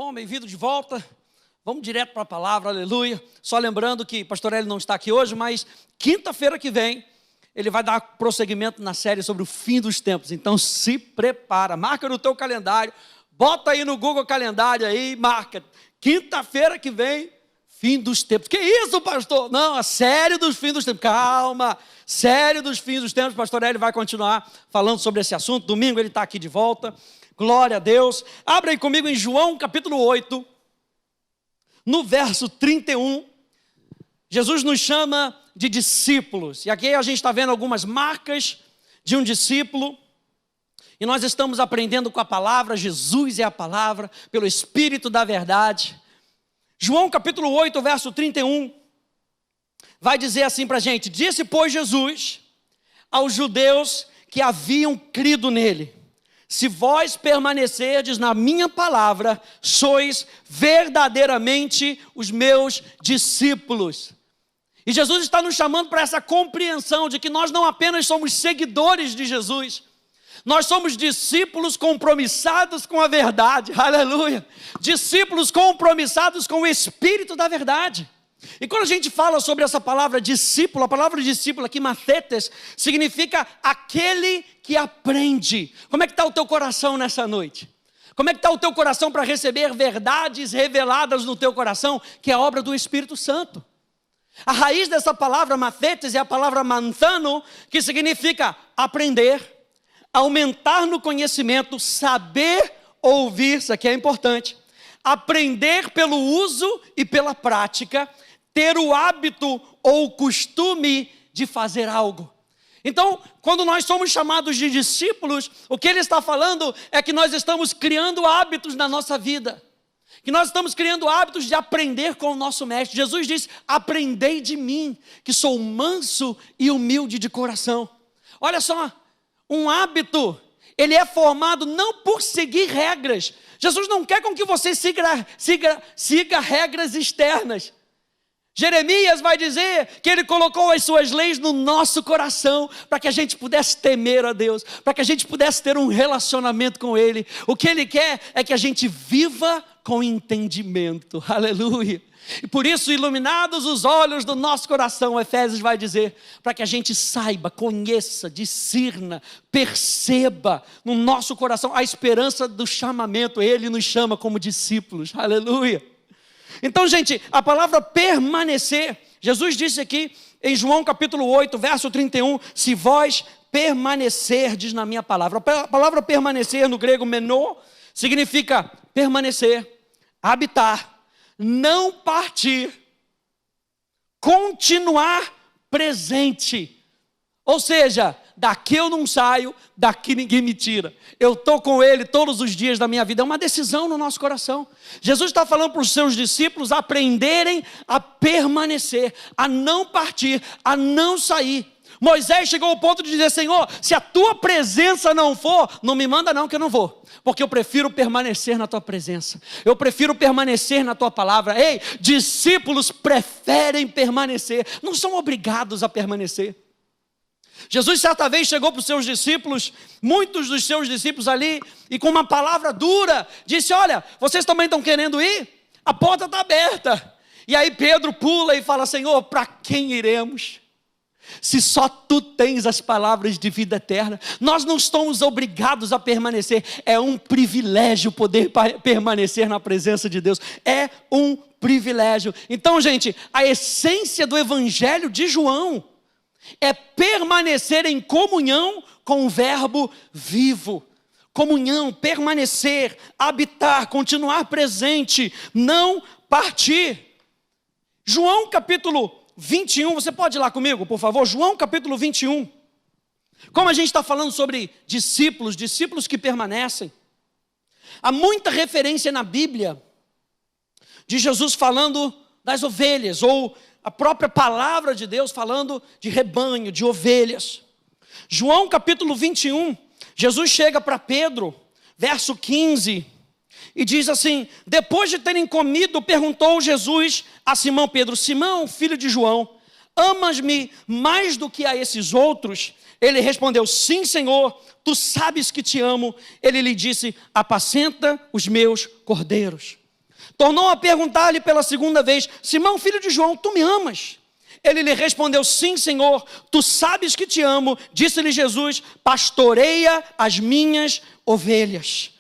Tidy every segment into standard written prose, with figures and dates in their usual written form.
Bom, bem-vindo de volta. Vamos direto para a palavra, aleluia. Só lembrando que o pastor Hélio não está aqui hoje, mas quinta-feira que vem ele vai dar prosseguimento na série sobre o fim dos tempos. Então se prepara, marca no teu calendário, bota aí no Google Calendário aí, marca. Quinta-feira que vem, fim dos tempos. Que isso, pastor? Não, a série dos fins dos tempos. Calma, série dos fins dos tempos. O pastor Hélio vai continuar falando sobre esse assunto. Domingo ele está aqui de volta. Glória a Deus. Abra aí comigo em João capítulo 8, no verso 31. Jesus nos chama de discípulos. E aqui a gente está vendo algumas marcas de um discípulo. E nós estamos aprendendo com a palavra. Jesus é a palavra, pelo Espírito da verdade. João capítulo 8, verso 31. Vai dizer assim para a gente: disse, pois, Jesus aos judeus que haviam crido nele: se vós permanecerdes na minha palavra, sois verdadeiramente os meus discípulos. E Jesus está nos chamando para essa compreensão de que nós não apenas somos seguidores de Jesus, nós somos discípulos compromissados com a verdade, aleluia, discípulos compromissados com o Espírito da verdade. E quando a gente fala sobre essa palavra discípulo, a palavra discípulo aqui, mathetes, significa aquele que aprende. Como é que está o teu coração nessa noite? Como é que está o teu coração para receber verdades reveladas no teu coração, que é a obra do Espírito Santo? A raiz dessa palavra mathetes é a palavra manthano, que significa aprender, aumentar no conhecimento, saber ouvir, isso aqui é importante, aprender pelo uso e pela prática, ter o hábito ou o costume de fazer algo. Então, quando nós somos chamados de discípulos, o que ele está falando é que nós estamos criando hábitos na nossa vida, que nós estamos criando hábitos de aprender com o nosso mestre. Jesus disse: aprendei de mim, que sou manso e humilde de coração. Olha só, um hábito, ele é formado não por seguir regras. Jesus não quer com que você siga regras externas. Jeremias vai dizer que ele colocou as suas leis no nosso coração, para que a gente pudesse temer a Deus, para que a gente pudesse ter um relacionamento com Ele. O que Ele quer é que a gente viva com entendimento, aleluia. E por isso, iluminados os olhos do nosso coração, Efésios vai dizer, para que a gente saiba, conheça, discirna, perceba no nosso coração a esperança do chamamento. Ele nos chama como discípulos, aleluia. Então, gente, a palavra permanecer, Jesus disse aqui em João capítulo 8, verso 31, se vós permanecerdes na minha palavra. A palavra permanecer no grego menô significa permanecer, habitar, não partir, continuar presente. Ou seja, daqui eu não saio, daqui ninguém me tira. Eu estou com Ele todos os dias da minha vida. É uma decisão no nosso coração. Jesus está falando para os seus discípulos aprenderem a permanecer, a não partir, a não sair. Moisés chegou ao ponto de dizer: Senhor, se a tua presença não for, não me manda não, que eu não vou. Porque eu prefiro permanecer na tua presença. Eu prefiro permanecer na tua palavra. Ei, discípulos preferem permanecer, não são obrigados a permanecer. Jesus certa vez chegou para os seus discípulos, muitos dos seus discípulos ali, e com uma palavra dura, disse: olha, vocês também estão querendo ir? A porta está aberta. E aí Pedro pula e fala: Senhor, para quem iremos? Se só tu tens as palavras de vida eterna. Nós não estamos obrigados a permanecer, é um privilégio poder permanecer na presença de Deus, é um privilégio. Então, gente, a essência do evangelho de João é permanecer em comunhão com o verbo vivo. Comunhão, permanecer, habitar, continuar presente, não partir. João capítulo 21, você pode ir lá comigo, por favor? João capítulo 21. Como a gente está falando sobre discípulos que permanecem, há muita referência na Bíblia de Jesus falando das ovelhas, ou a própria palavra de Deus falando de rebanho, de ovelhas. João capítulo 21, Jesus chega para Pedro, verso 15, e diz assim: depois de terem comido, perguntou Jesus a Simão Pedro: Simão, filho de João, amas-me mais do que a esses outros? Ele respondeu: sim, Senhor, tu sabes que te amo. Ele lhe disse: apacenta os meus cordeiros. Tornou a perguntar-lhe pela segunda vez: Simão, filho de João, tu me amas? Ele lhe respondeu: sim, Senhor, tu sabes que te amo. Disse-lhe Jesus: pastoreia as minhas ovelhas.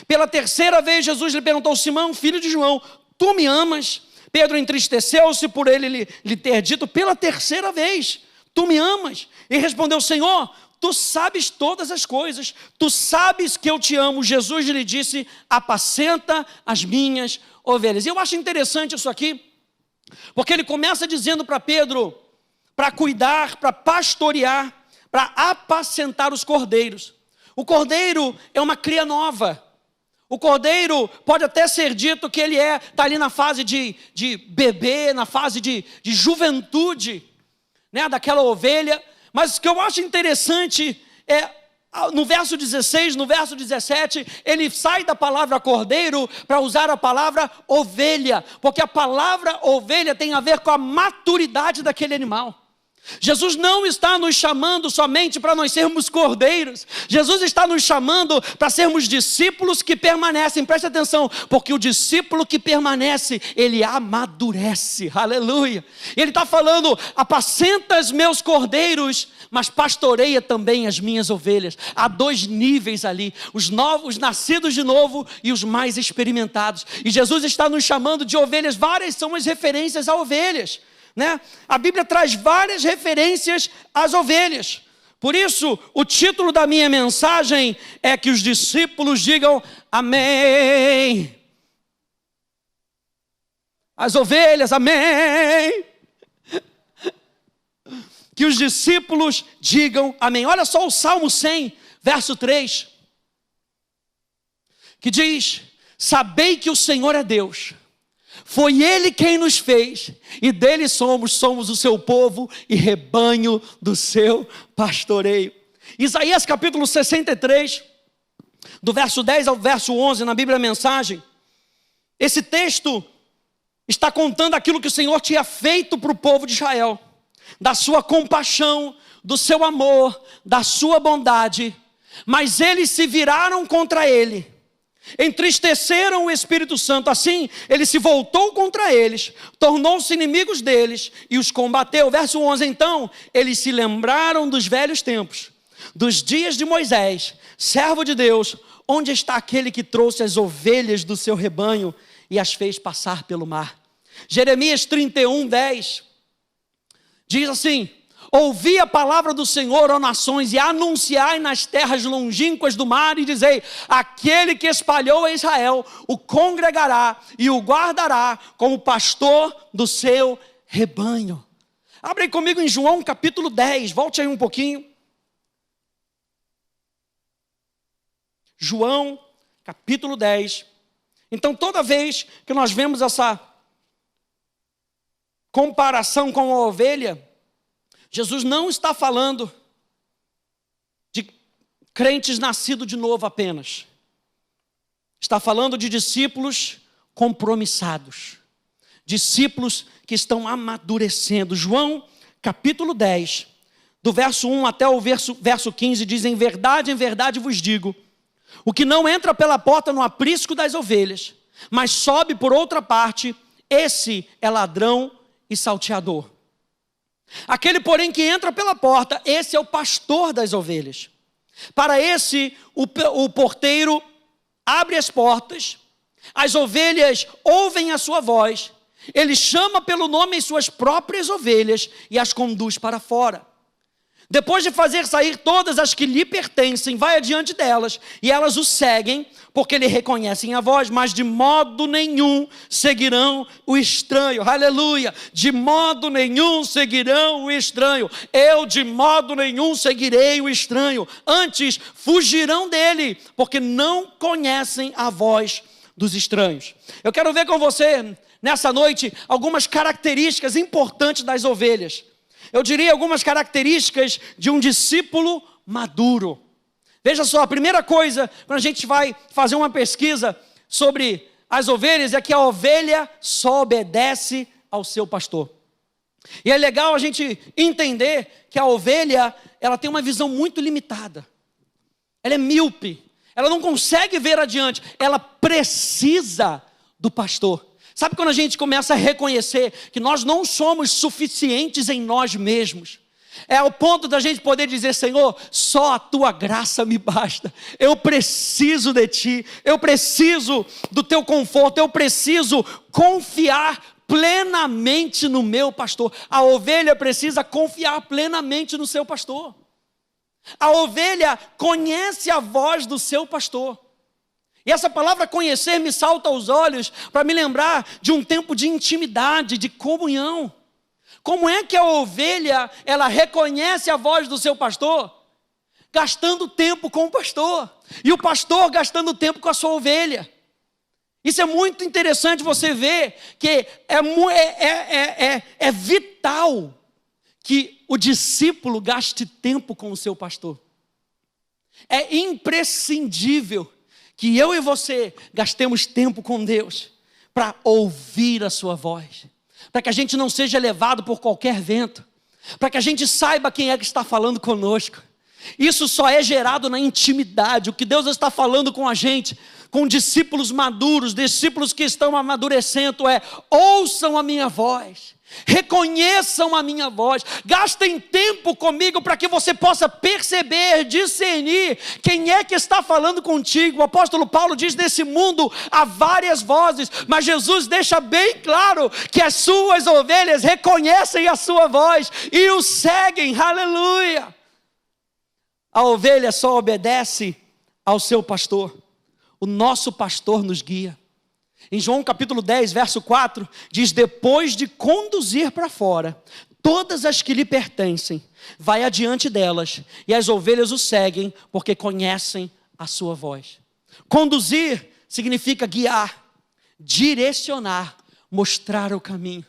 Pela terceira vez Jesus lhe perguntou: Simão, filho de João, tu me amas? Pedro entristeceu-se por ele lhe ter dito pela terceira vez: tu me amas? E respondeu: Senhor, tu sabes todas as coisas, tu sabes que eu te amo. Jesus lhe disse: apacenta as minhas ovelhas. E eu acho interessante isso aqui, porque ele começa dizendo para Pedro para cuidar, para pastorear, para apacentar os cordeiros. O cordeiro é uma cria nova. O cordeiro pode até ser dito que ele está ali na fase de bebê, na fase de juventude, né, daquela ovelha. Mas o que eu acho interessante é, no verso 16, no verso 17, ele sai da palavra cordeiro para usar a palavra ovelha, porque a palavra ovelha tem a ver com a maturidade daquele animal. Jesus não está nos chamando somente para nós sermos cordeiros. Jesus está nos chamando para sermos discípulos que permanecem. Preste atenção, porque o discípulo que permanece, ele amadurece. Aleluia. Ele está falando: apacenta os meus cordeiros, mas pastoreia também as minhas ovelhas. Há dois níveis ali: os novos, os nascidos de novo, e os mais experimentados. E Jesus está nos chamando de ovelhas. Várias são as referências a ovelhas, né? A Bíblia traz várias referências às ovelhas. Por isso, o título da minha mensagem é que os discípulos digam amém. As ovelhas, amém. Que os discípulos digam amém. Olha só o Salmo 100, verso 3, que diz: sabei que o Senhor é Deus. Foi Ele quem nos fez, e dele somos o seu povo e rebanho do seu pastoreio. Isaías capítulo 63, do verso 10 ao verso 11, na Bíblia Mensagem, esse texto está contando aquilo que o Senhor tinha feito para o povo de Israel, da sua compaixão, do seu amor, da sua bondade, mas eles se viraram contra Ele, entristeceram o Espírito Santo. Assim, ele se voltou contra eles, tornou-se inimigos deles e os combateu. Verso 11, então, eles se lembraram dos velhos tempos, dos dias de Moisés, servo de Deus. Onde está aquele que trouxe as ovelhas do seu rebanho e as fez passar pelo mar? Jeremias 31, 10, diz assim: ouvi a palavra do Senhor, ó nações, e anunciai nas terras longínquas do mar, e dizei: aquele que espalhou a Israel o congregará e o guardará como pastor do seu rebanho. Abre aí comigo em João capítulo 10, volte aí um pouquinho. João capítulo 10. Então, toda vez que nós vemos essa comparação com a ovelha, Jesus não está falando de crentes nascidos de novo apenas. Está falando de discípulos compromissados. Discípulos que estão amadurecendo. João capítulo 10, do verso 1 até o verso 15, diz: em verdade vos digo, o que não entra pela porta no aprisco das ovelhas, mas sobe por outra parte, esse é ladrão e salteador. Aquele, porém, que entra pela porta, esse é o pastor das ovelhas. Para esse, o porteiro abre as portas, as ovelhas ouvem a sua voz, ele chama pelo nome as suas próprias ovelhas e as conduz para fora. Depois de fazer sair todas as que lhe pertencem, vai adiante delas, e elas o seguem, porque lhe reconhecem a voz, mas de modo nenhum seguirão o estranho. Aleluia! De modo nenhum seguirão o estranho. Eu de modo nenhum seguirei o estranho. Antes fugirão dele, porque não conhecem a voz dos estranhos. Eu quero ver com você, nessa noite, algumas características importantes das ovelhas. Eu diria algumas características de um discípulo maduro. Veja só, a primeira coisa, quando a gente vai fazer uma pesquisa sobre as ovelhas, é que a ovelha só obedece ao seu pastor. E é legal a gente entender que a ovelha, ela tem uma visão muito limitada. Ela é míope, ela não consegue ver adiante, ela precisa do pastor. Sabe quando a gente começa a reconhecer que nós não somos suficientes em nós mesmos? É ao ponto da gente poder dizer: Senhor, só a tua graça me basta. Eu preciso de ti, eu preciso do teu conforto, eu preciso confiar plenamente no meu pastor. A ovelha precisa confiar plenamente no seu pastor. A ovelha conhece a voz do seu pastor. E essa palavra conhecer me salta aos olhos para me lembrar de um tempo de intimidade, de comunhão. Como é que a ovelha, ela reconhece a voz do seu pastor? Gastando tempo com o pastor. E o pastor gastando tempo com a sua ovelha. Isso é muito interessante você ver que é vital que o discípulo gaste tempo com o seu pastor. É imprescindível que eu e você gastemos tempo com Deus para ouvir a sua voz. Para que a gente não seja levado por qualquer vento, para que a gente saiba quem é que está falando conosco. Isso só é gerado na intimidade. O que Deus está falando com a gente, com discípulos maduros, discípulos que estão amadurecendo, ouçam a minha voz, reconheçam a minha voz, gastem tempo comigo para que você possa perceber, discernir quem é que está falando contigo. O apóstolo Paulo diz: nesse mundo há várias vozes, mas Jesus deixa bem claro que as suas ovelhas reconhecem a sua voz e o seguem. Aleluia! A ovelha só obedece ao seu pastor. O nosso pastor nos guia. Em João capítulo 10, verso 4, diz: depois de conduzir para fora todas as que lhe pertencem, vai adiante delas, e as ovelhas o seguem, porque conhecem a sua voz. Conduzir significa guiar, direcionar, mostrar o caminho.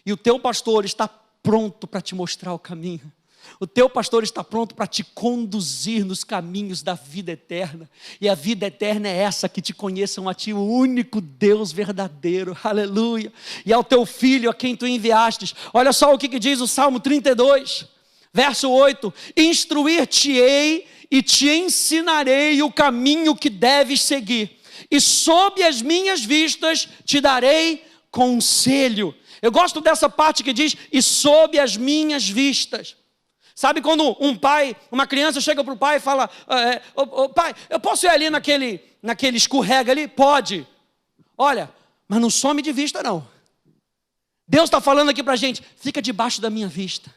E o teu pastor está pronto para te mostrar o caminho. O teu pastor está pronto para te conduzir nos caminhos da vida eterna. E a vida eterna é essa: que te conheçam a ti, o único Deus verdadeiro. Aleluia. E ao teu filho a quem tu enviastes. Olha só o que diz o Salmo 32, verso 8: instruir-te-ei e te ensinarei o caminho que deves seguir, e sob as minhas vistas te darei conselho. Eu gosto dessa parte que diz: e sob as minhas vistas. Sabe quando uma criança chega para o pai e fala: pai, eu posso ir ali naquele escorrega ali? Pode. Olha, mas não some de vista não. Deus está falando aqui para a gente: fica debaixo da minha vista,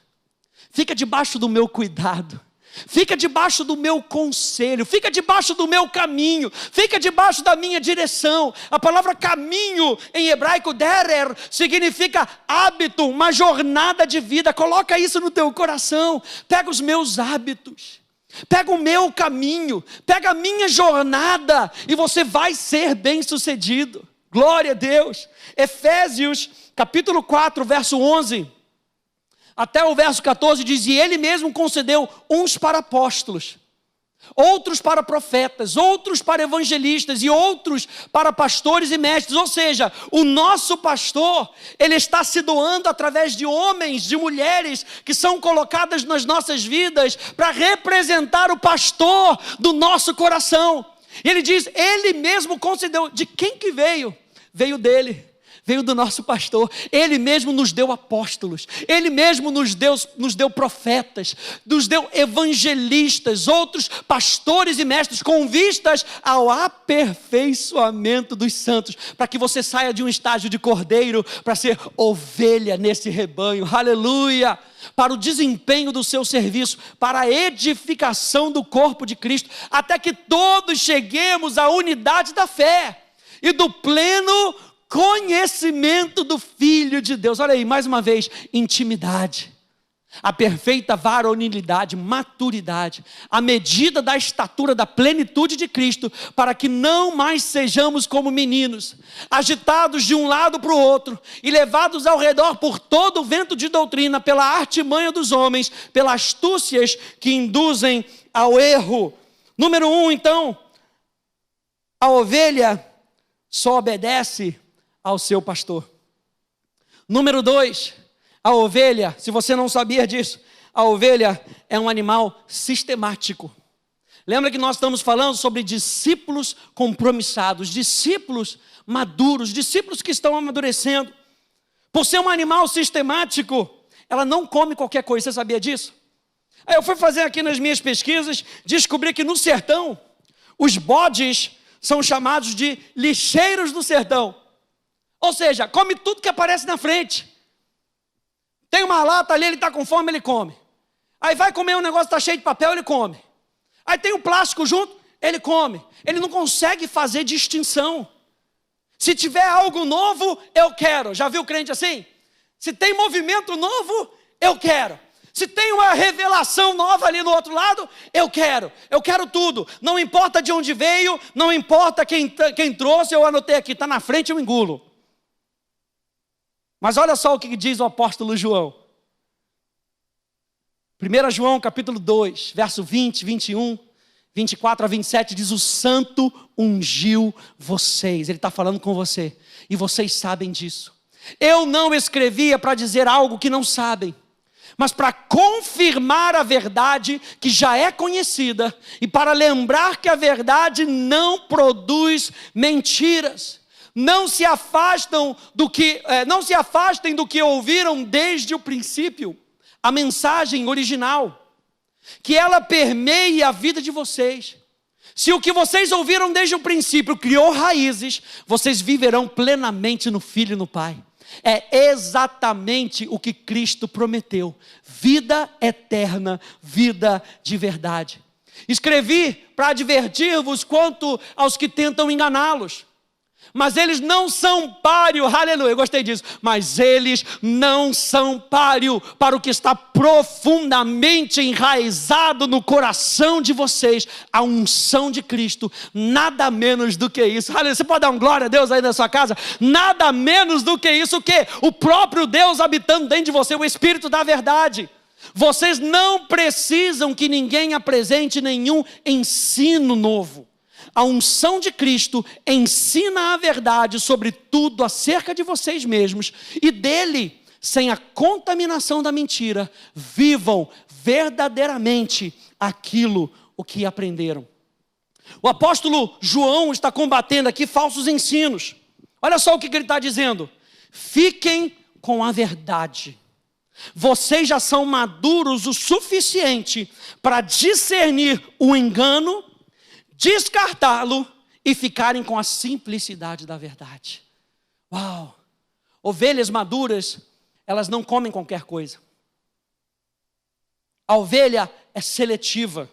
fica debaixo do meu cuidado, fica debaixo do meu conselho, fica debaixo do meu caminho, fica debaixo da minha direção. A palavra caminho em hebraico, derer, significa hábito, uma jornada de vida. Coloca isso no teu coração. Pega os meus hábitos, pega o meu caminho, pega a minha jornada, e você vai ser bem sucedido. Glória a Deus. Efésios capítulo 4, verso 11 até o verso 14 diz: e ele mesmo concedeu uns para apóstolos, outros para profetas, outros para evangelistas e outros para pastores e mestres. Ou seja, o nosso pastor, ele está se doando através de homens, de mulheres que são colocadas nas nossas vidas para representar o pastor do nosso coração. E ele diz: ele mesmo concedeu. De quem que veio? Veio dele. Veio do nosso pastor. Ele mesmo nos deu apóstolos, ele mesmo nos deu profetas, nos deu evangelistas, outros pastores e mestres, com vistas ao aperfeiçoamento dos santos, para que você saia de um estágio de cordeiro para ser ovelha nesse rebanho. Aleluia! Para o desempenho do seu serviço, para a edificação do corpo de Cristo, até que todos cheguemos à unidade da fé e do pleno conhecimento do Filho de Deus. Olha aí, mais uma vez: intimidade, a perfeita varonilidade, maturidade, a medida da estatura da plenitude de Cristo, para que não mais sejamos como meninos, agitados de um lado para o outro e levados ao redor por todo o vento de doutrina, pela artimanha dos homens, pelas astúcias que induzem ao erro. Número 1, então, a ovelha só obedece ao seu pastor. Número 2, a ovelha, se você não sabia disso, a ovelha é um animal sistemático. Lembra que nós estamos falando sobre discípulos compromissados, discípulos maduros, discípulos que estão amadurecendo. Por ser um animal sistemático, ela não come qualquer coisa, você sabia disso? Aí eu fui fazer aqui nas minhas pesquisas, descobri que no sertão, os bodes são chamados de lixeiros do sertão. Ou seja, come tudo que aparece na frente. Tem uma lata ali, ele está com fome, ele come. Aí vai comer um negócio que está cheio de papel, ele come. Aí tem um plástico junto, ele come. Ele não consegue fazer distinção. Se tiver algo novo, eu quero. Já viu crente assim? Se tem movimento novo, eu quero. Se tem uma revelação nova ali no outro lado, eu quero tudo. Não importa de onde veio, não importa quem trouxe, eu anotei aqui, está na frente, eu engulo. Mas olha só o que diz o apóstolo João. 1 João capítulo 2, verso 20, 21, 24 a 27, diz: o santo ungiu vocês. Ele está falando com você, e vocês sabem disso. Eu não escrevia para dizer algo que não sabem, mas para confirmar a verdade que já é conhecida, e para lembrar que a verdade não produz mentiras. Não se afastem do que ouviram desde o princípio, a mensagem original, que ela permeie a vida de vocês. Se o que vocês ouviram desde o princípio criou raízes, vocês viverão plenamente no Filho e no Pai. É exatamente o que Cristo prometeu: vida eterna, vida de verdade. Escrevi para advertir-vos quanto aos que tentam enganá-los. Mas eles não são páreo, aleluia, eu gostei disso. Mas eles não são páreo para o que está profundamente enraizado no coração de vocês, a unção de Cristo, nada menos do que isso. Aleluia, você pode dar um glória a Deus aí na sua casa? Nada menos do que isso, o quê? O próprio Deus habitando dentro de você, o Espírito da verdade. Vocês não precisam que ninguém apresente nenhum ensino novo. A unção de Cristo ensina a verdade sobre tudo acerca de vocês mesmos, e dele, sem a contaminação da mentira, vivam verdadeiramente aquilo o que aprenderam. O apóstolo João está combatendo aqui falsos ensinos. Olha só o que ele está dizendo: fiquem com a verdade. Vocês já são maduros o suficiente para discernir o engano, descartá-lo e ficarem com a simplicidade da verdade. Uau! Ovelhas maduras, elas não comem qualquer coisa. A ovelha é seletiva.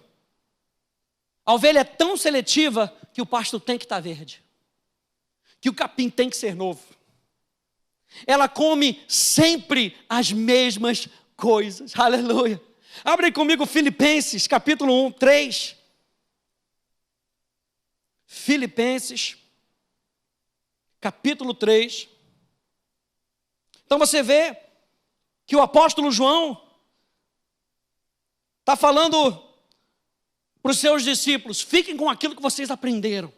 A ovelha é tão seletiva que o pasto tem que estar verde, que o capim tem que ser novo. Ela come sempre as mesmas coisas. Aleluia! Abre comigo Filipenses capítulo 3. Filipenses, capítulo 3. Então você vê que o apóstolo João está falando para os seus discípulos: fiquem com aquilo que vocês aprenderam.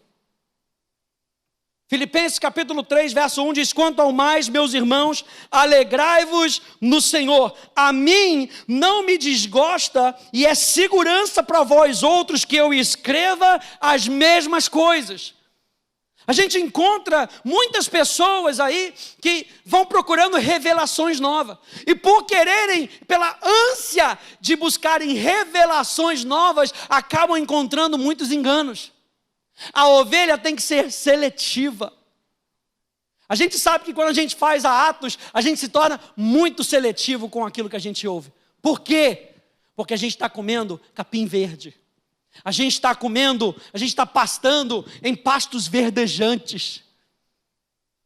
Filipenses capítulo 3, verso 1 diz: quanto ao mais, meus irmãos, alegrai-vos no Senhor. A mim não me desgosta e é segurança para vós outros que eu escreva as mesmas coisas. A gente encontra muitas pessoas aí que vão procurando revelações novas, e por quererem, pela ânsia de buscarem revelações novas, acabam encontrando muitos enganos. A ovelha tem que ser seletiva. A gente sabe que quando a gente faz a Atos, a gente se torna muito seletivo com aquilo que a gente ouve. Por quê? Porque a gente está comendo capim verde. A gente está pastando em pastos verdejantes.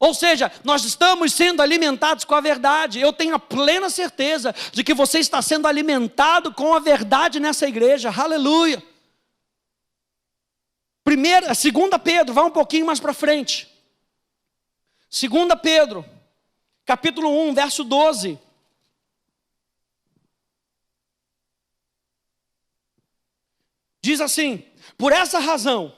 Ou seja, nós estamos sendo alimentados com a verdade. Eu tenho a plena certeza de que você está sendo alimentado com a verdade nessa igreja. Aleluia! 2 Pedro, vai um pouquinho mais para frente. 2 Pedro, capítulo 1, verso 12. Diz assim: por essa razão,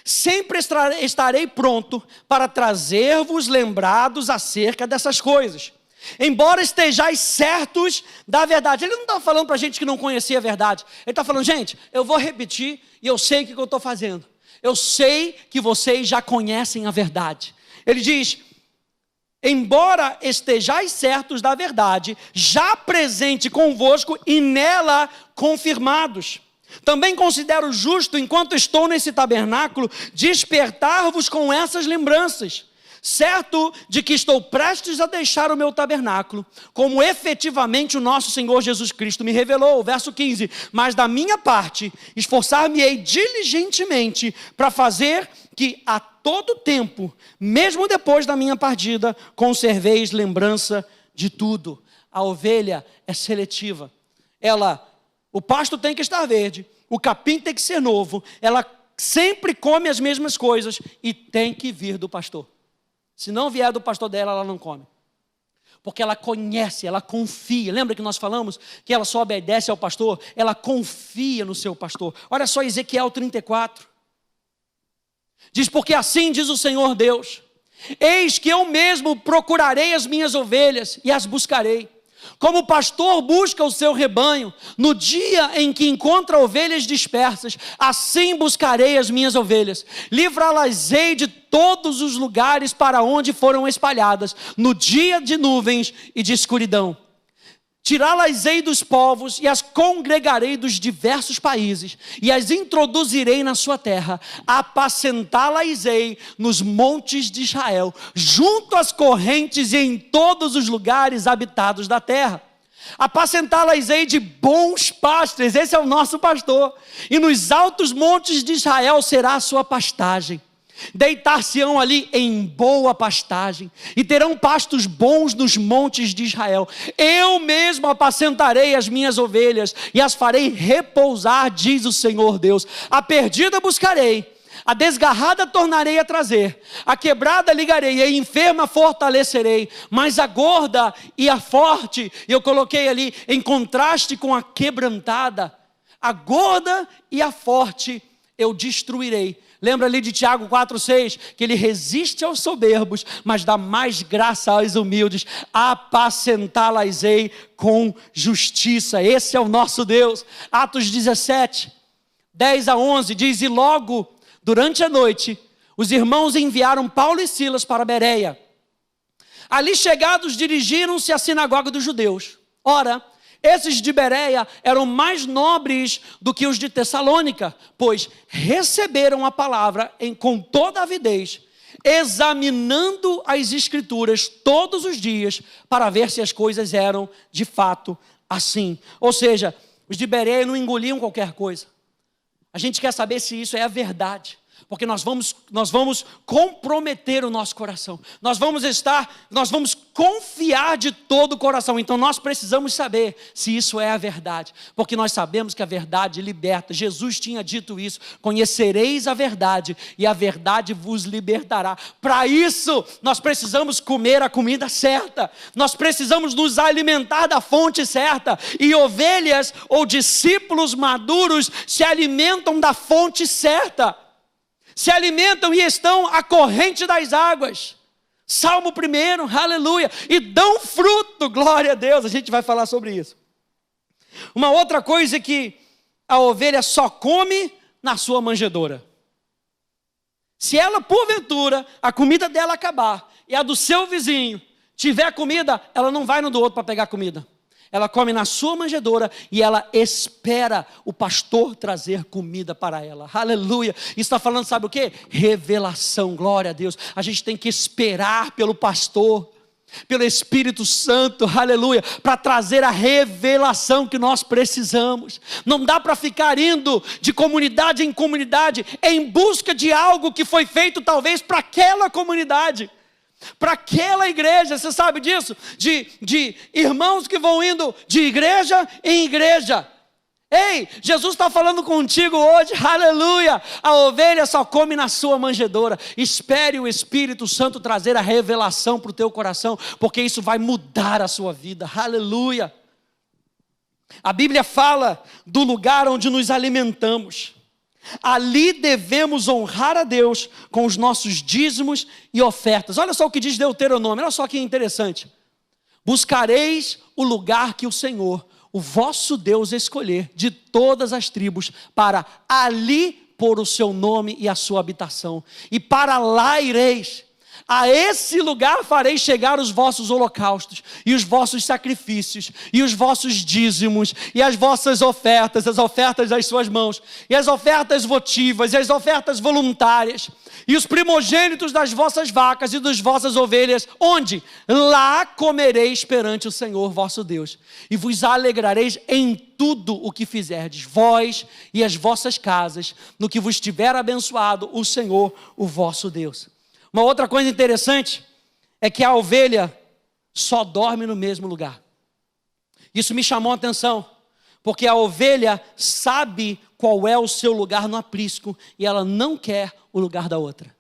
sempre estarei pronto para trazer-vos lembrados acerca dessas coisas, embora estejais certos da verdade. Ele não está falando para gente que não conhecia a verdade. Ele está falando: gente, eu vou repetir e eu sei o que eu estou fazendo. Eu sei que vocês já conhecem a verdade. Ele diz: embora estejais certos da verdade, já presente convosco e nela confirmados. Também considero justo, enquanto estou nesse tabernáculo, despertar-vos com essas lembranças, certo de que estou prestes a deixar o meu tabernáculo, como efetivamente o nosso Senhor Jesus Cristo me revelou. Verso 15: mas da minha parte, esforçar-me-ei diligentemente para fazer que a todo tempo, mesmo depois da minha partida, conserveis lembrança de tudo. A ovelha é seletiva. O pasto tem que estar verde, o capim tem que ser novo, ela sempre come as mesmas coisas e tem que vir do pastor. Se não vier do pastor dela, ela não come. Porque ela conhece, ela confia. Lembra que nós falamos que ela só obedece ao pastor? Ela confia no seu pastor. Olha só Ezequiel 34. Diz: porque assim diz o Senhor Deus: eis que eu mesmo procurarei as minhas ovelhas e as buscarei, como o pastor busca o seu rebanho, no dia em que encontra ovelhas dispersas, assim buscarei as minhas ovelhas, livrá-las-ei de todos os lugares para onde foram espalhadas, no dia de nuvens e de escuridão. Tirá-las-ei dos povos e as congregarei dos diversos países e as introduzirei na sua terra, apacentá-las-ei nos montes de Israel, junto às correntes e em todos os lugares habitados da terra. Apacentá-las-ei de bons pastos, esse é o nosso pastor, e nos altos montes de Israel será a sua pastagem. Deitar-se-ão ali em boa pastagem e terão pastos bons nos montes de Israel. Eu mesmo apacentarei as minhas ovelhas e as farei repousar, diz o Senhor Deus. A perdida buscarei, a desgarrada tornarei a trazer, a quebrada ligarei, a enferma fortalecerei, mas a gorda e a forte, eu coloquei ali em contraste com a quebrantada, a gorda e a forte eu destruirei. Lembra ali de Tiago 4,6, que ele resiste aos soberbos, mas dá mais graça aos humildes. Apacentá-las-ei com justiça. Esse é o nosso Deus. Atos 17, 10 a 11, diz: e logo, durante a noite, os irmãos enviaram Paulo e Silas para Bereia. Ali chegados, dirigiram-se à sinagoga dos judeus. Ora, esses de Bereia eram mais nobres do que os de Tessalônica, pois receberam a palavra com toda avidez, examinando as escrituras todos os dias, para ver se as coisas eram de fato assim. Ou seja, os de Bereia não engoliam qualquer coisa. A gente quer saber se isso é a verdade, porque nós vamos comprometer o nosso coração, nós vamos confiar de todo o coração. Então nós precisamos saber se isso é a verdade, porque nós sabemos que a verdade liberta. Jesus tinha dito isso: conhecereis a verdade e a verdade vos libertará. Para isso nós precisamos comer a comida certa, nós precisamos nos alimentar da fonte certa, e ovelhas ou discípulos maduros se alimentam da fonte certa, se alimentam e estão à corrente das águas. Salmo 1, aleluia, e dão fruto, glória a Deus. A gente vai falar sobre isso. Uma outra coisa é que a ovelha só come na sua manjedoura. Se ela, porventura, a comida dela acabar e a do seu vizinho tiver comida, ela não vai no do outro para pegar comida. Ela come na sua manjedoura e ela espera o pastor trazer comida para ela. Aleluia. Isso está falando, sabe o quê? Revelação, glória a Deus. A gente tem que esperar pelo pastor, pelo Espírito Santo, aleluia, para trazer a revelação que nós precisamos. Não dá para ficar indo de comunidade em comunidade em busca de algo que foi feito talvez para aquela comunidade, para aquela igreja. Você sabe disso? De irmãos que vão indo de igreja em igreja. Ei, Jesus está falando contigo hoje, aleluia. A ovelha só come na sua manjedoura. Espere o Espírito Santo trazer a revelação para o teu coração, porque isso vai mudar a sua vida, aleluia. A Bíblia fala do lugar onde nos alimentamos. Ali devemos honrar a Deus com os nossos dízimos e ofertas. Olha só o que diz Deuteronômio, olha só que interessante. Buscareis o lugar que o Senhor, o vosso Deus, escolher de todas as tribos, para ali pôr o seu nome e a sua habitação. E para lá ireis. A esse lugar farei chegar os vossos holocaustos, e os vossos sacrifícios, e os vossos dízimos, e as vossas ofertas, as ofertas das suas mãos, e as ofertas votivas, e as ofertas voluntárias, e os primogênitos das vossas vacas e das vossas ovelhas, onde? Lá comereis perante o Senhor vosso Deus, e vos alegrareis em tudo o que fizerdes, vós e as vossas casas, no que vos tiver abençoado o Senhor, o vosso Deus. Uma outra coisa interessante é que a ovelha só dorme no mesmo lugar. Isso me chamou a atenção, porque a ovelha sabe qual é o seu lugar no aprisco e ela não quer o lugar da outra.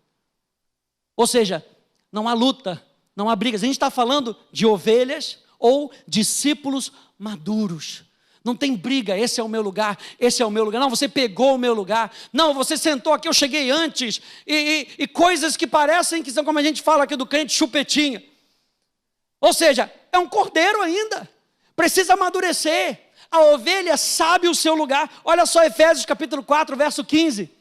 Ou seja, não há luta, não há brigas. A gente está falando de ovelhas ou discípulos maduros. Não tem briga, esse é o meu lugar, esse é o meu lugar. Não, você pegou o meu lugar. Não, você sentou aqui, eu cheguei antes. E coisas que parecem que são, como a gente fala aqui do crente, chupetinha. Ou seja, é um cordeiro ainda. Precisa amadurecer. A ovelha sabe o seu lugar. Olha só Efésios capítulo 4, verso 15.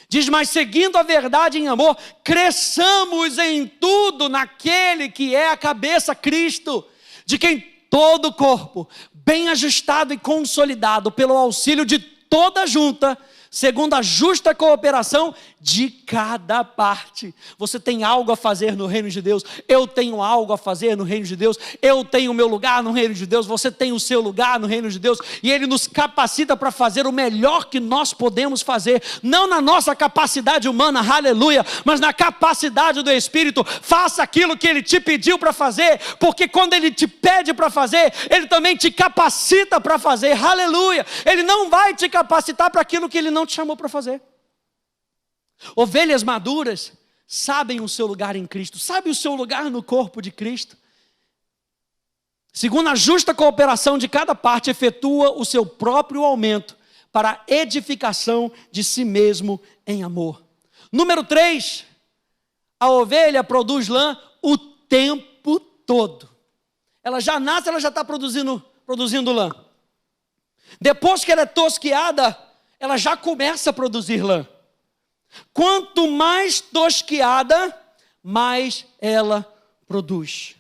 Diz, mas seguindo a verdade em amor, cresçamos em tudo naquele que é a cabeça, Cristo, de quem todo o corpo, bem ajustado e consolidado pelo auxílio de toda a junta, segundo a justa cooperação de cada parte. Você tem algo a fazer no reino de Deus, eu tenho algo a fazer no reino de Deus, eu tenho o meu lugar no reino de Deus, você tem o seu lugar no reino de Deus, e Ele nos capacita para fazer o melhor que nós podemos fazer, não na nossa capacidade humana, aleluia, mas na capacidade do Espírito. Faça aquilo que Ele te pediu para fazer, porque quando Ele te pede para fazer, Ele também te capacita para fazer, aleluia. Ele não vai te capacitar para aquilo que Ele não te chamou para fazer. Ovelhas maduras sabem o seu lugar em Cristo, sabem o seu lugar no corpo de Cristo. Segundo a justa cooperação de cada parte, efetua o seu próprio aumento para a edificação de si mesmo em amor. Número 3, a ovelha produz lã o tempo todo. Ela já nasce, ela já está produzindo lã. Depois que ela é tosquiada, ela já começa a produzir lã. Quanto mais tosquiada, mais ela produz.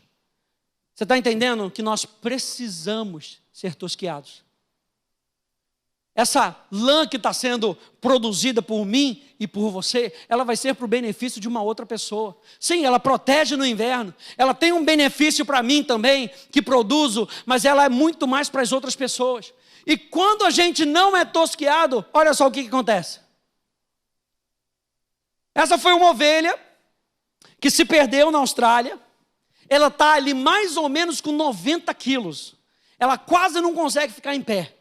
Você está entendendo que nós precisamos ser tosquiados? Essa lã que está sendo produzida por mim e por você, ela vai ser para o benefício de uma outra pessoa. Sim, ela protege no inverno, ela tem um benefício para mim também, que produzo, mas ela é muito mais para as outras pessoas. E quando a gente não é tosquiado, olha só o que acontece. Essa foi uma ovelha que se perdeu na Austrália. Ela está ali mais ou menos com 90 quilos. Ela quase não consegue ficar em pé,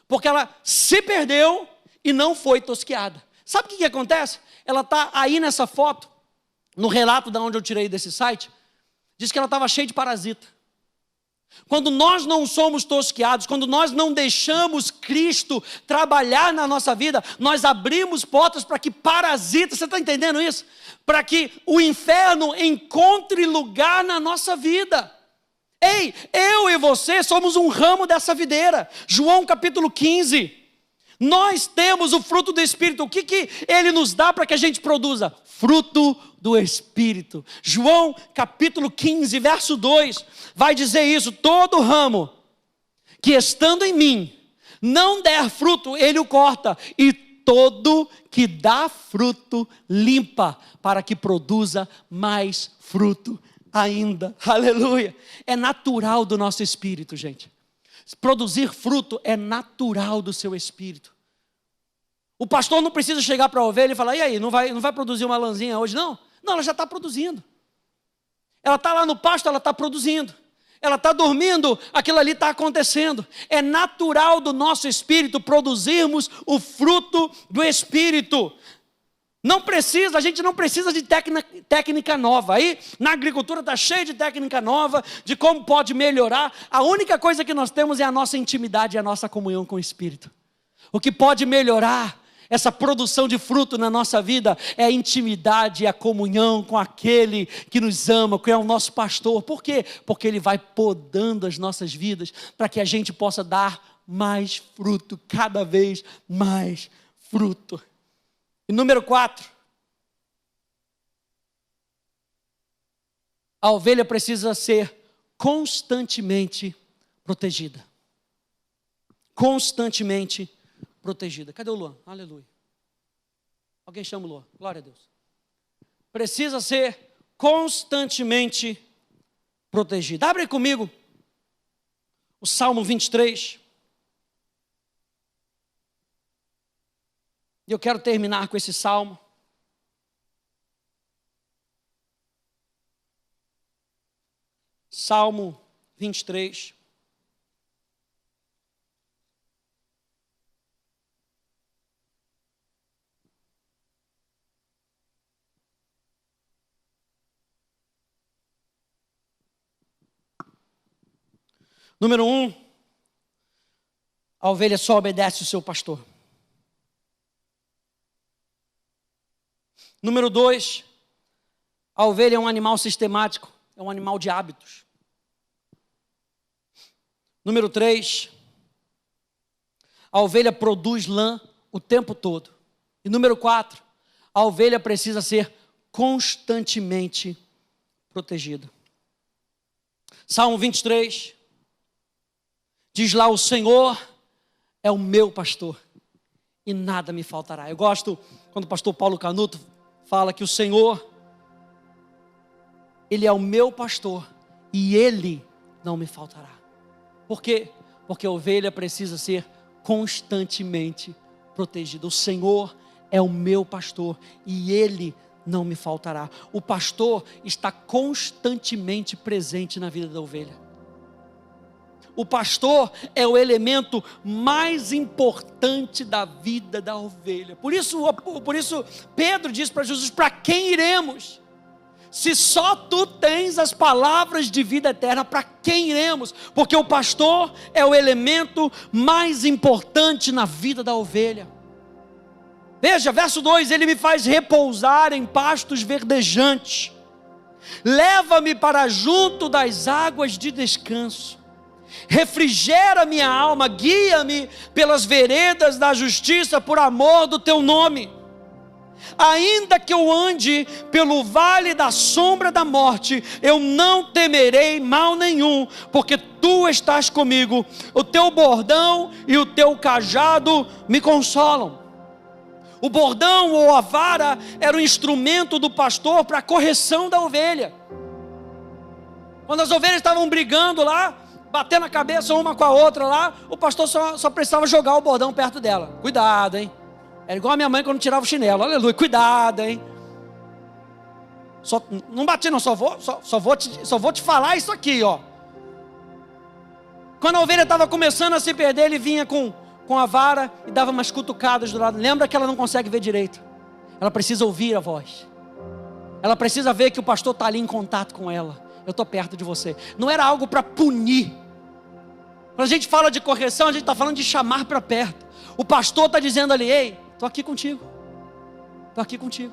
porque ela se perdeu e não foi tosquiada. Sabe o que acontece? Ela está aí nessa foto, no relato de onde eu tirei desse site, diz que ela estava cheia de parasita. Quando nós não somos tosquiados, quando nós não deixamos Cristo trabalhar na nossa vida, nós abrimos portas para que parasitas, você está entendendo isso? Para que o inferno encontre lugar na nossa vida. Ei, eu e você somos um ramo dessa videira. João capítulo 15. Nós temos o fruto do Espírito. O que Ele nos dá para que a gente produza? Fruto do Espírito. João capítulo 15, verso 2, vai dizer isso: todo ramo que estando em mim não der fruto, Ele o corta, e todo que dá fruto limpa, para que produza mais fruto ainda. Aleluia. É natural do nosso espírito, gente. Produzir fruto é natural do seu espírito. O pastor não precisa chegar para a ovelha e falar: e aí, não vai produzir uma lãzinha hoje não? Não, ela já está produzindo. Ela está lá no pasto, ela está produzindo. Ela está dormindo, aquilo ali está acontecendo. É natural do nosso espírito produzirmos o fruto do Espírito. A gente não precisa de técnica nova. Aí na agricultura está cheio de técnica nova, de como pode melhorar. A única coisa que nós temos é a nossa intimidade e a nossa comunhão com o Espírito. O que pode melhorar essa produção de fruto na nossa vida é a intimidade e a comunhão com aquele que nos ama, que é o nosso pastor. Por quê? Porque Ele vai podando as nossas vidas para que a gente possa dar mais fruto, cada vez mais fruto. E número 4, a ovelha precisa ser constantemente protegida. Constantemente protegida. Cadê o Luan? Aleluia. Alguém chama o Luan. Glória a Deus. Precisa ser constantemente protegida. Abre comigo o Salmo 23. E eu quero terminar com esse salmo. Salmo 23. Número 1, a ovelha só obedece o seu pastor. Número 2, a ovelha é um animal sistemático, é um animal de hábitos. Número 3, a ovelha produz lã o tempo todo. E número 4, a ovelha precisa ser constantemente protegida. Salmo 23, diz lá: o Senhor é o meu pastor e nada me faltará. Eu gosto quando o pastor Paulo Canuto fala que o Senhor, Ele é o meu pastor e Ele não me faltará. Por quê? Porque a ovelha precisa ser constantemente protegida. O Senhor é o meu pastor e Ele não me faltará. O pastor está constantemente presente na vida da ovelha. O pastor é o elemento mais importante da vida da ovelha. Por isso Pedro diz para Jesus: para quem iremos? Se só tu tens as palavras de vida eterna, para quem iremos? Porque o pastor é o elemento mais importante na vida da ovelha. Veja, verso 2, ele me faz repousar em pastos verdejantes, leva-me para junto das águas de descanso, refrigera minha alma, guia-me pelas veredas da justiça, por amor do teu nome. Ainda que eu ande pelo vale da sombra da morte, eu não temerei mal nenhum, porque tu estás comigo, o teu bordão e o teu cajado me consolam. O bordão ou a vara era o instrumento do pastor para a correção da ovelha. Quando as ovelhas estavam brigando lá, batendo a cabeça uma com a outra lá, o pastor só precisava jogar o bordão perto dela. Cuidado, hein? Era igual a minha mãe quando tirava o chinelo. Aleluia, cuidado, hein? Não bati não, só vou te falar isso aqui, ó. Quando a ovelha estava começando a se perder, ele vinha com a vara e dava umas cutucadas do lado. Lembra que ela não consegue ver direito. Ela precisa ouvir a voz. Ela precisa ver que o pastor está ali em contato com ela. Eu estou perto de você. Não era algo para punir. Quando a gente fala de correção, a gente está falando de chamar para perto. O pastor está dizendo ali: ei, estou aqui contigo. Estou aqui contigo.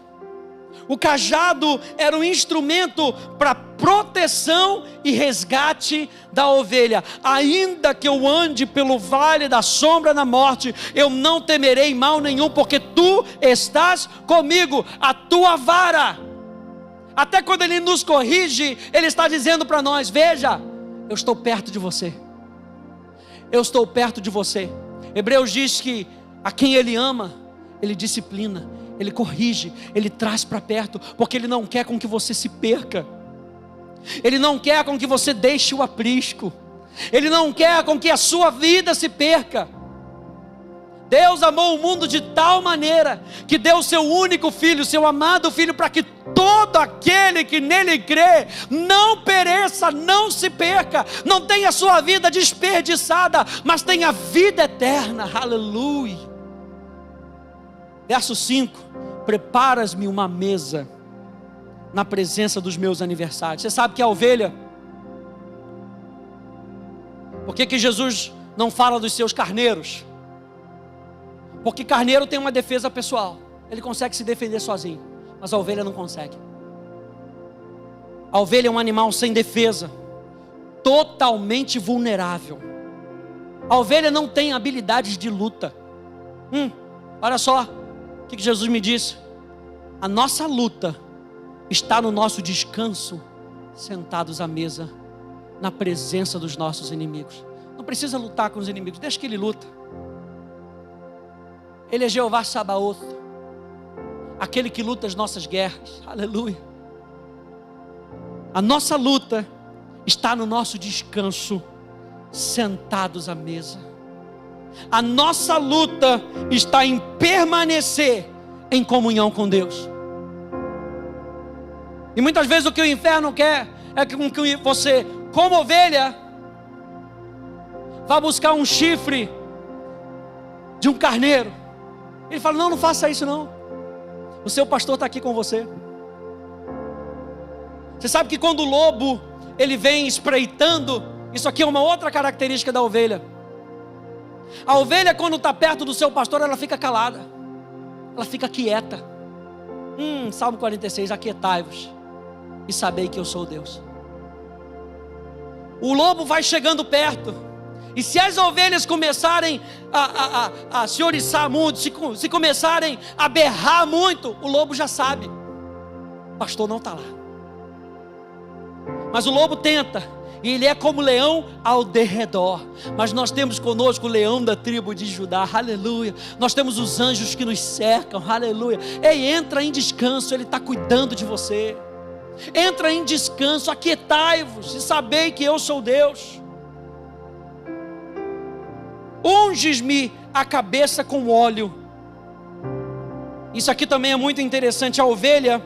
O cajado era um instrumento para proteção e resgate da ovelha. Ainda que eu ande pelo vale da sombra da morte, eu não temerei mal nenhum, porque tu estás comigo, a tua vara. Até quando ele nos corrige, ele está dizendo para nós: veja, eu estou perto de você. Eu estou perto de você. Hebreus diz que a quem ele ama, ele disciplina, ele corrige, ele traz para perto, porque ele não quer com que você se perca. Ele não quer com que você deixe o aprisco. Ele não quer com que a sua vida se perca. Deus amou o mundo de tal maneira que deu o seu único filho, seu amado filho, para que todo aquele que nele crê não pereça, não se perca, não tenha a sua vida desperdiçada, mas tenha vida eterna. Aleluia. Verso 5: preparas-me uma mesa na presença dos meus aniversários. Você sabe que a ovelha, por que Jesus não fala dos seus carneiros? Porque carneiro tem uma defesa pessoal, ele consegue se defender sozinho, mas a ovelha não consegue. A ovelha é um animal sem defesa, totalmente vulnerável. A ovelha não tem habilidades de luta. Olha só o que Jesus me disse: a nossa luta está no nosso descanso sentados à mesa, na presença dos nossos inimigos. Não precisa lutar com os inimigos, deixa que Ele luta. Ele é Jeová Sabaoth, aquele que luta as nossas guerras. Aleluia. A nossa luta está no nosso descanso, sentados à mesa. A nossa luta está em permanecer em comunhão com Deus. E muitas vezes o que o inferno quer é que você, como ovelha, vá buscar um chifre de um carneiro. Ele fala: não faça isso não. O seu pastor está aqui com você. Você sabe que quando o lobo ele vem espreitando, isso aqui é uma outra característica da ovelha. A ovelha, quando está perto do seu pastor, ela fica calada, ela fica quieta. Salmo 46, aquietai-vos e sabei que eu sou Deus. O lobo vai chegando perto, e se as ovelhas começarem a se oriçar muito, se começarem a berrar muito, o lobo já sabe, o pastor não está lá. Mas o lobo tenta, e ele é como leão ao derredor. Mas nós temos conosco o leão da tribo de Judá, aleluia. Nós temos os anjos que nos cercam, aleluia. Ei, entra em descanso, Ele está cuidando de você. Entra em descanso, aquietai-vos e sabei que eu sou Deus. Unges-me a cabeça com óleo. Isso aqui também é muito interessante. A ovelha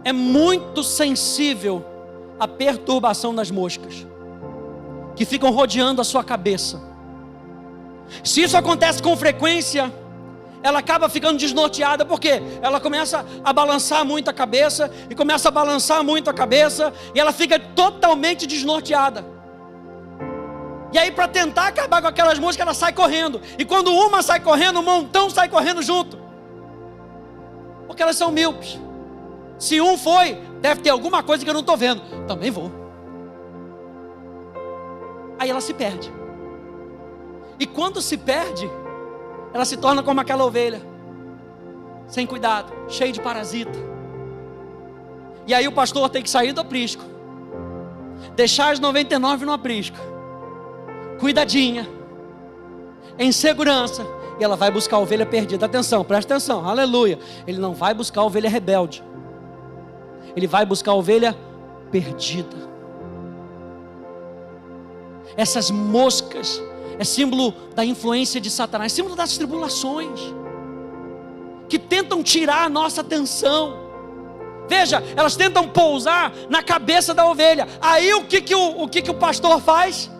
é muito sensível à perturbação das moscas que ficam rodeando a sua cabeça. Se isso acontece com frequência, ela acaba ficando desnorteada, porque ela começa a balançar muito a cabeça, e começa a balançar muito a cabeça, e ela fica totalmente desnorteada. E aí, para tentar acabar com aquelas moscas, ela sai correndo, e quando uma sai correndo, um montão sai correndo junto, porque elas são míopes. Se um foi, deve ter alguma coisa que eu não estou vendo, também vou. Aí ela se perde. E quando se perde, ela se torna como aquela ovelha, sem cuidado, cheia de parasita. E aí o pastor tem que sair do aprisco, deixar as 99 no aprisco, cuidadinha, em segurança, e ela vai buscar a ovelha perdida. Atenção, presta atenção, aleluia. Ele não vai buscar a ovelha rebelde, ele vai buscar a ovelha perdida. Essas moscas é símbolo da influência de Satanás, símbolo das tribulações, que tentam tirar a nossa atenção. Veja, elas tentam pousar na cabeça da ovelha. Aí o que o pastor faz?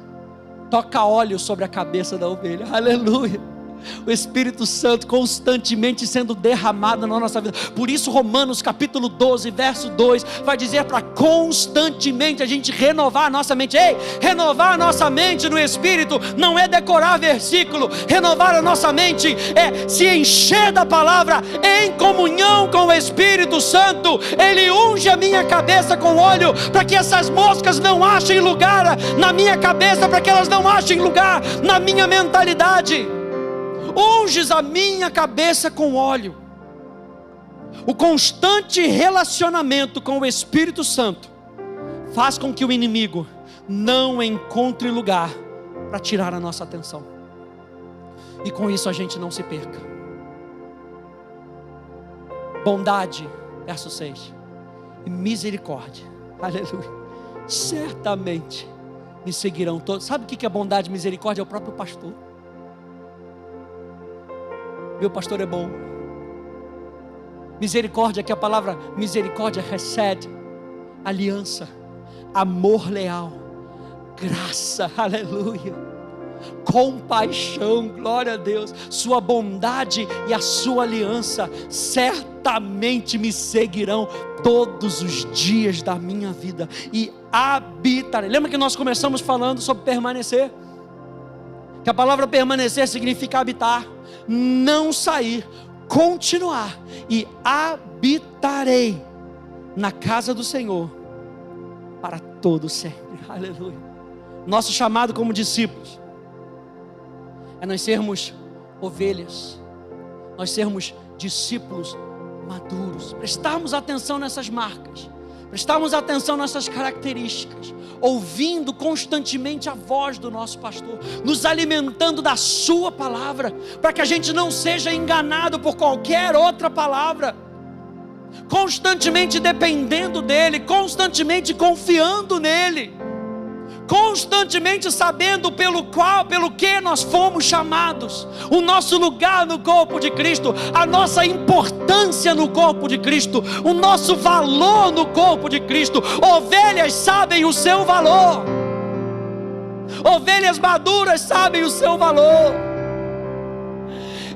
Toca óleo sobre a cabeça da ovelha, aleluia. O Espírito Santo constantemente sendo derramado na nossa vida. Por isso Romanos capítulo 12 verso 2 vai dizer para constantemente a gente renovar a nossa mente. Ei, renovar a nossa mente no Espírito não é decorar versículo. Renovar a nossa mente é se encher da palavra em comunhão com o Espírito Santo. Ele unge a minha cabeça com óleo, para que essas moscas não achem lugar na minha cabeça, para que elas não achem lugar na minha mentalidade. Unges a minha cabeça com óleo. O constante relacionamento com o Espírito Santo faz com que o inimigo não encontre lugar para tirar a nossa atenção, e com isso a gente não se perca. Bondade, verso 6, e misericórdia, aleluia, certamente me seguirão todos. Sabe o que é bondade e misericórdia? É o próprio pastor. Meu pastor é bom. Misericórdia, que a palavra misericórdia recebe aliança, amor leal, graça, aleluia, compaixão, glória a Deus. Sua bondade e a sua aliança certamente me seguirão todos os dias da minha vida, e habitarei. Lembra que nós começamos falando sobre permanecer? Que a palavra permanecer significa habitar, não sair, continuar. E habitarei na casa do Senhor para todo sempre, aleluia. Nosso chamado como discípulos é nós sermos ovelhas, nós sermos discípulos maduros, prestarmos atenção nessas marcas, prestarmos atenção nessas características, ouvindo constantemente a voz do nosso pastor, nos alimentando da sua palavra, para que a gente não seja enganado por qualquer outra palavra, constantemente dependendo dele, constantemente confiando nele, constantemente sabendo pelo que nós fomos chamados, o nosso lugar no corpo de Cristo, a nossa importância no corpo de Cristo, o nosso valor no corpo de Cristo. Ovelhas sabem o seu valor, ovelhas maduras sabem o seu valor.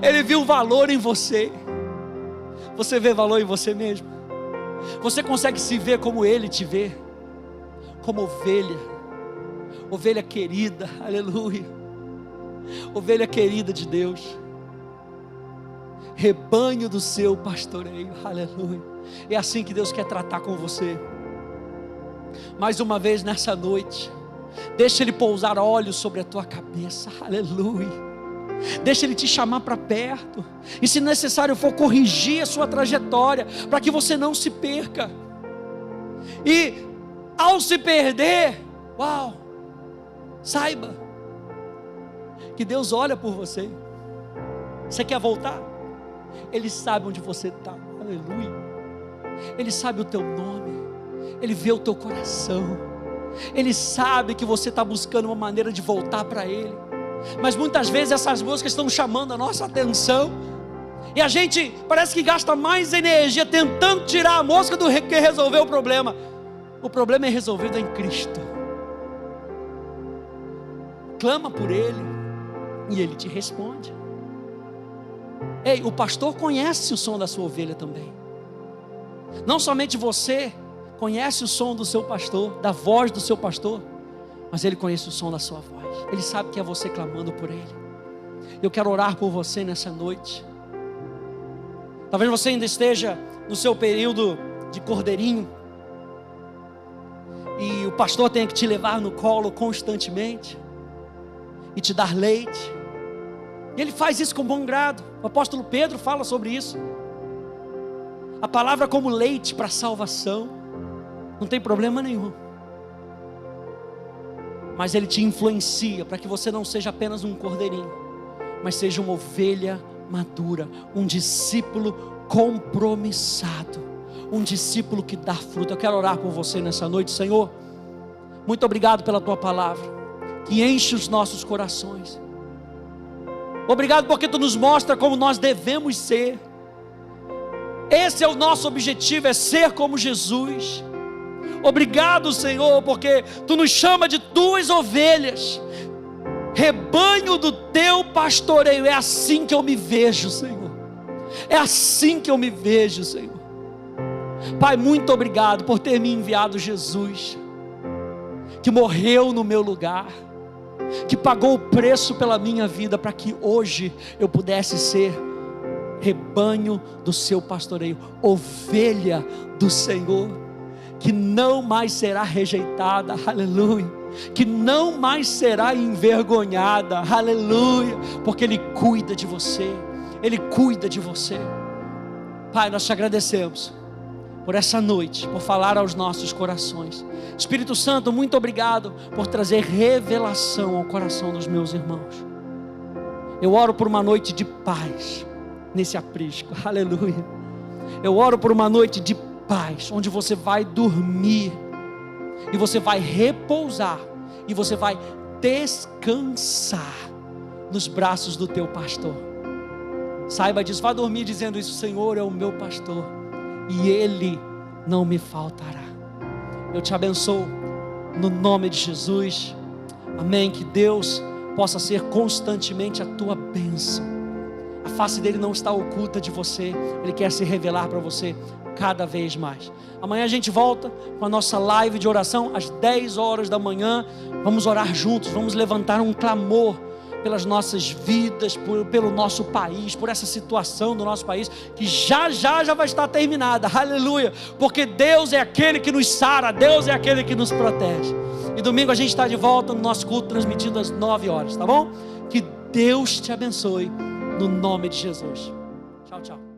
Ele viu valor em você. Você vê valor em você mesmo? Você consegue se ver como ele te vê? Como ovelha querida, aleluia, ovelha querida de Deus, rebanho do seu pastoreio, aleluia. É assim que Deus quer tratar com você. Mais uma vez nessa noite, deixa Ele pousar olhos sobre a tua cabeça, aleluia. Deixa Ele te chamar para perto, e se necessário for corrigir a sua trajetória, para que você não se perca. E ao se perder, saiba que Deus olha por você. Você quer voltar? Ele sabe onde você está, aleluia. Ele sabe o teu nome, Ele vê o teu coração, Ele sabe que você está buscando uma maneira de voltar para Ele. Mas muitas vezes essas músicas estão chamando a nossa atenção, e a gente parece que gasta mais energia tentando tirar a música do que resolver o problema. O problema é resolvido em Cristo. Clama por Ele e Ele te responde. Ei, o pastor conhece o som da sua ovelha também. Não somente você conhece o som do seu pastor, da voz do seu pastor, mas Ele conhece o som da sua voz. Ele sabe que é você clamando por Ele. Eu quero orar por você nessa noite. Talvez você ainda esteja no seu período de cordeirinho, e o pastor tenha que te levar no colo constantemente e te dar leite. E ele faz isso com bom grado. O apóstolo Pedro fala sobre isso. A palavra como leite para salvação, não tem problema nenhum. Mas ele te influencia para que você não seja apenas um cordeirinho, mas seja uma ovelha madura, um discípulo compromissado, um discípulo que dá fruto. Eu quero orar por você nessa noite. Senhor, muito obrigado pela tua palavra, que enche os nossos corações. Obrigado porque tu nos mostra como nós devemos ser. Esse é o nosso objetivo, é ser como Jesus. Obrigado, Senhor, porque tu nos chama de tuas ovelhas, rebanho do teu pastoreio. É assim que eu me vejo, Senhor. É assim que eu me vejo, Senhor. Pai, muito obrigado por ter me enviado Jesus, que morreu no meu lugar, que pagou o preço pela minha vida, para que hoje eu pudesse ser rebanho do seu pastoreio, ovelha do Senhor, que não mais será rejeitada, aleluia, que não mais será envergonhada, aleluia, porque Ele cuida de você, Ele cuida de você. Pai, nós te agradecemos por essa noite, por falar aos nossos corações. Espírito Santo, muito obrigado por trazer revelação ao coração dos meus irmãos. Eu oro por uma noite de paz nesse aprisco, aleluia. Eu oro por uma noite de paz, onde você vai dormir, e você vai repousar, e você vai descansar nos braços do teu pastor. Saiba disso, vá dormir dizendo isso: Senhor é o meu pastor, e Ele não me faltará. Eu te abençoo no nome de Jesus, amém. Que Deus possa ser constantemente a tua bênção. A face dele não está oculta de você, Ele quer se revelar para você cada vez mais. Amanhã a gente volta com a nossa live de oração às 10 horas da manhã. Vamos orar juntos, vamos levantar um clamor pelas nossas vidas, pelo nosso país, por essa situação do nosso país, que já vai estar terminada, aleluia, porque Deus é aquele que nos sara, Deus é aquele que nos protege. E domingo a gente está de volta no nosso culto, transmitido às 9 horas, tá bom? Que Deus te abençoe, no nome de Jesus. Tchau, tchau.